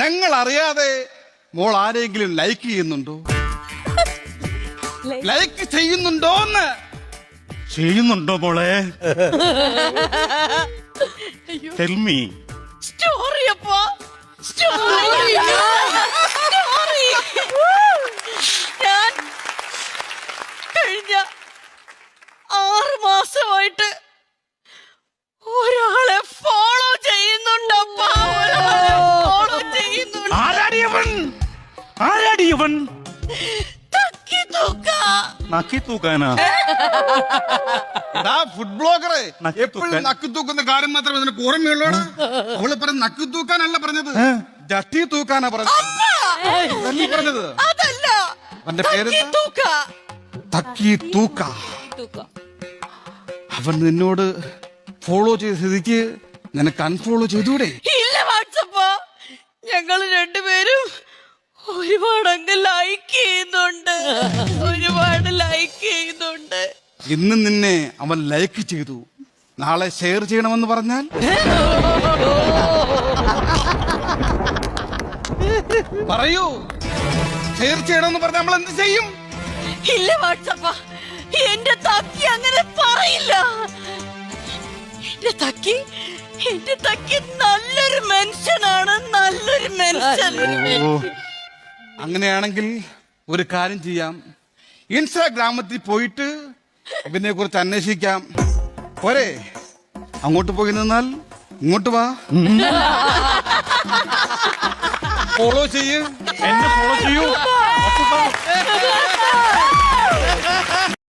ഞങ്ങൾ അറിയാതെ മോൾ ആരെങ്കിലും ലൈക്ക് ചെയ്യുന്നുണ്ടോ? ലൈക്ക് ചെയ്യുന്നുണ്ടോന്ന്? ചെയ്യുന്നുണ്ടോ മോളെ? Tell me. സ്റ്റോറി അപ്പോ സ്റ്റോറി. ഞാൻ കഴിഞ്ഞ 6 മാസമായിട്ട് ഒരാളെ ഫോളോ ചെയ്യുന്നുണ്ടപ്പാ. ഫോളോ ചെയ്യുന്നുണ്ട്. ആരാടിയവൻ? തക്കി തൂക്ക. നക്കി തൂക്കാനാ? ഫുഡ് ബ്ലോഗറെ നക്കി എപ്പോഴും തൂക്കാൻ. നക്കി തൂക്കുന്ന കാര്യം മാത്രമേ നിനക്ക് ഓർമ്മയുള്ളൂ. അവള് പറഞ്ഞ നക്കി തൂക്കാനല്ല പറഞ്ഞത്, ജട്ടി തൂക്കാനാ പറഞ്ഞത്. അതല്ല, അവന്റെ പേര് തക്കി തൂക്ക. തക്കി തൂക്ക. അവൻ നിന്നോട് ഫോളോ ചെയ്ത സ്ഥിതിക്ക് നിനക്ക് അൺഫോളോ ചെയ്തൂടെ? ഇല്ല വാട്സപ്പ്, ഞങ്ങൾ രണ്ടുപേരും ഒരുപാട് അങ്ങ് ലൈക്ക് ചെയ്യുന്നുണ്ട്. ഒരുപാട് ലൈക്ക് ചെയ്യുന്നുണ്ട്. ഇന്ന് നിന്നെ അവൻ ലൈക്ക് ചെയ്തു, നാളെ ഷെയർ ചെയ്യണമെന്ന് പറഞ്ഞാൽ പറയൂ. ഷെയർ ചെയ്യണമെന്ന് പറഞ്ഞാൽ നമ്മൾ എന്ത് ചെയ്യും? ഇല്ല വാട്സപ്പ, എന്റെ തക്കി അങ്ങനെ പറയില്ല. എന്റെ തക്കി നല്ലൊരു മനുഷ്യനാണ്, നല്ലൊരു മനുഷ്യൻ. അങ്ങനെയാണെങ്കിൽ ഒരു കാര്യം ചെയ്യാം, ഇൻസ്റ്റാഗ്രാമത്തിൽ പോയിട്ട് ഇവനെ കുറിച്ച് അന്വേഷിക്കാം. പോരെ? അങ്ങോട്ട് പോയി നിന്നാൽ ഇങ്ങോട്ട് വാ. ഫോളോ ചെയ്യ്. എന്നെ ഫോളോ ചെയ്യൂ.